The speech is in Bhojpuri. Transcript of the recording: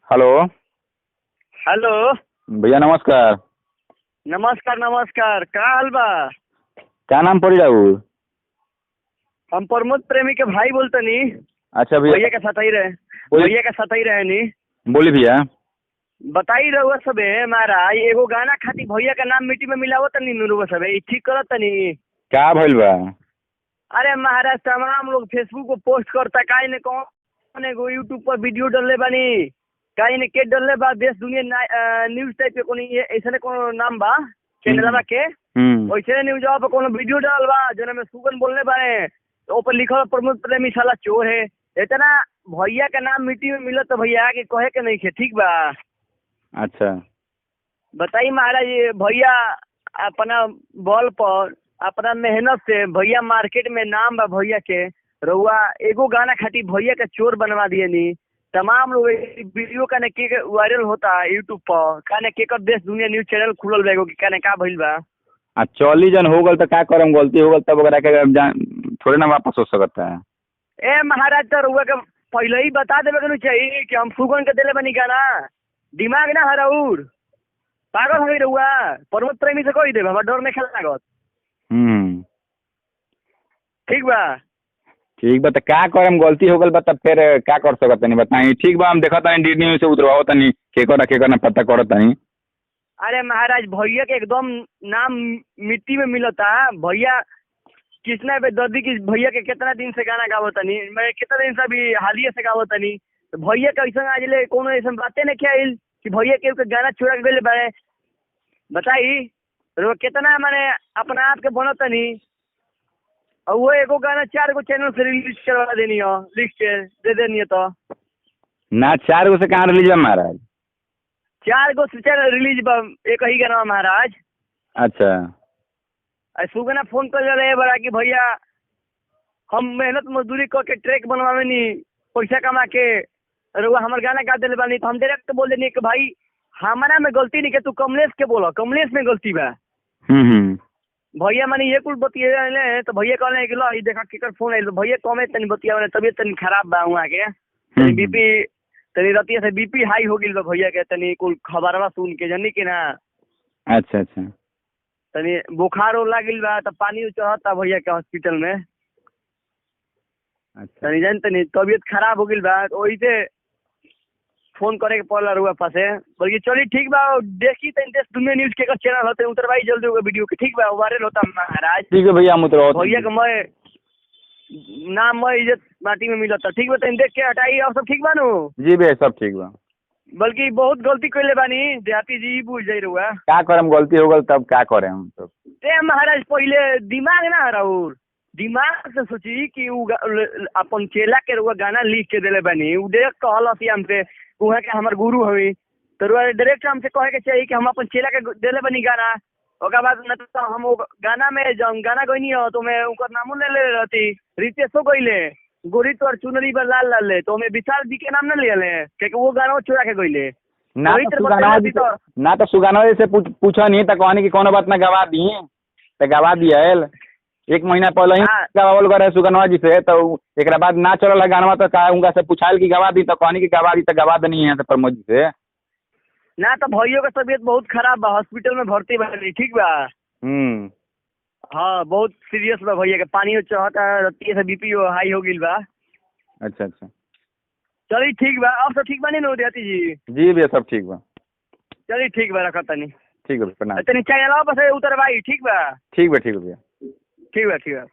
हेलो। हेलो। भैया नमस्कार। नमस्कार नमस्कार, का हाल बा? क्या नाम पड़ी राहुल? हम प्रमोद प्रेमी के भाई बोलतनी। अच्छा भैया। भैया के साथ ही रहे। बोलिए। भैया के साथ ही रहे नी। बोली भैया। बताई रहुआ सबे महाराज, एगो गाना खातिर भैया का नाम मिट्टी में मिलावत तनी नुरुआ सबे, ई ठीक करत तनी? क्या भइल बा? अरे महाराज, तमाम लोग फेसबुक पर पोस्ट करता, काहे ने कौन एगो यूट्यूब पर वीडियो डालले बानी, काहे ने के डालले बा देश दुनिया न्यूज टाइप के कोनी ऐसे कोनो नाम बा चैनलवा के। वैसे न्यूज़ पर कोनो वीडियो डाल बा जोना में सुगन बोलने बारे, तो ऊपर लिखल प्रमोद प्रेमी साला चोर है। इतना भैया का नाम मिट्टी में मिलत तो भैया के कहे के नहीं खे, ठीक बा? अच्छा बताइए महाराज, ये भैया अपना बल पर, अपना मेहनत से भैया मार्केट में नाम बा भैया के, रउआ एगो गाना खातिर भैया का चोर बनवा दिए नी। तमाम लोग वीडियो का के वायरल होता यूट्यूब पर, काने के कर देश दुनिया न्यूज चैनल खुलल बा एगो, काने का भइल बा। चली जन हो गल तो क्या करम, गलती हो गल तब ओकरा के थोड़े ना वापस हो सकता है। ए महाराज, तो रउआ के पहले ही बता देवे के चाहिए कि हम सुगन के देले बनी गाना। दिमाग ना हराउर, पागल हो गई रउआ। प्रमोद प्रेमी से कह देवे, हमारा डर नहीं खेल लागत। ठीक बा? ठीक बा, तो क्या करम, गलती हो गल बा तब फिर क्या कर सकत नहीं बताई। ठीक बा, हम देखा तानी डी न्यूज से उतरवाओ तनी केकर ना पता करत तानी। अरे महाराज, भैया के एकदम नाम मिट्टी में मिलता। भैया कृष्णा बेदर्दी की भैया के कितना दिन से गाना गावतनी, मैं कितना दिन से अभी हालिया से गावतनी। तो भैया के ऐसा आज ले कोनो ऐसा बातें नहीं खेल कि भैया के गाना चुरा के गए बारे। बताई रो कितना माने अपना आप के बनतनी, और वो एगो गाना 4 गो चैनल से रिलीज करवा देनी हो, लिख के दे देनी है। तो ना 4 गो से कहाँ रिलीज बा महाराज? 4 गो से चैनल रिलीज बा एक ही गाना महाराज। अच्छा सुगना फोन कर रहे बड़ा कि भैया हम मेहनत मजदूरी करके ट्रैक बनवावे नी, पैसा कमा के रुआ हमारे गाना गा दिले बानी। तो हम डायरेक्ट बोल देनी कि भाई हमारा में गलती नहीं के, तू कमलेश के बोलो, कमलेश में गलती बा। भैया मानी ये कुल बतिया तो भैया कहले कि लो ई देखा केकर फोन आइल। भैया कमे तनी बतिया, तबियत तनी खराब बा हुआ के, तनी बीपी तनी रतिया से बीपी हाई हो गिल बा भैया के, तनी कुल खबरवा सुन के जानी कि ना। अच्छा अच्छा, तनी बुखार लागिल बा, तो पानी चढ़ता भैया के हॉस्पिटल में। अच्छा तनी जान तनी तबियत खराब हो गिल बा, वही से फोन करे के पड़ला रुआ पासे। बल्कि चली ठीक बा, देखी तनी देश दुनिया न्यूज के चैनल होते उतरवाई जल्दी होगा वीडियो के, ठीक बा? वायरल होता महाराज। ठीक है भैया, हम उतरवाओ भैया के मैं नाम मैं इज्जत माटी में मिलता। ठीक बा, तनी देख के हटाई। और सब ठीक बा नु? जी भैया, सब ठीक बा। बल्कि बहुत गलती कैले बानी देहाती जी, बुझ जाई रुआ। क्या करम, गलती हो गल तब क्या करे हम तो। ए महाराज, पहले दिमाग ना हराउर, दिमाग से सोची कि अपन चेला के रुआ गाना लिख के देले बानी। उ डायरेक्ट कहल हमसे, उहाँ के हमार गुरु हवी, तो रुआ डायरेक्ट हमसे कहे के चाहिए कि हम अपन चेला के देले बानी गाना। ओकर बाद न तो हम वो गाना में जब गाना गईनी हो तो मैं उनका नामो ले ले रहती, रितेशो गईले, गोरी तोर चुनरी पर लाल लाल ले, तो मैं विशाल जी के नाम न ले ले, क्योंकि वो गाना चुरा के गईले। ना तो सुगानवा जी से पूछा नहीं तो कहनी कि कोनो बात ना गवा दी, तो गवा दिया। 1 महीना पहले ही गवावल करे सुगनवा जी से, तो एक बाद ना चलल है गानवा, तो उनका से पूछाइल कि गवा दी, तो कहनी कि गवा दी, तो गवा देनी है प्रमोद जी से। ना तो भैया का तबीयत बहुत खराब बा, हॉस्पिटल में भर्ती बा, ठीक बा? हाँ, बहुत सीरियस बा भैया के, पानी चढ़ता, रतिया से बीपी हाई हो गिल बा। अच्छा अच्छा, चलिए ठीक बा। अब सब ठीक बा नहीं देहाती जी? जी भैया, सब ठीक बा। चलिए ठीक बा, रखा तनी। ठीक है, प्रणाम। तनी चैनल पर उतर भाई, ठीक बा? ठीक बा, ठीक है भैया। ठीक बा, ठीक बा।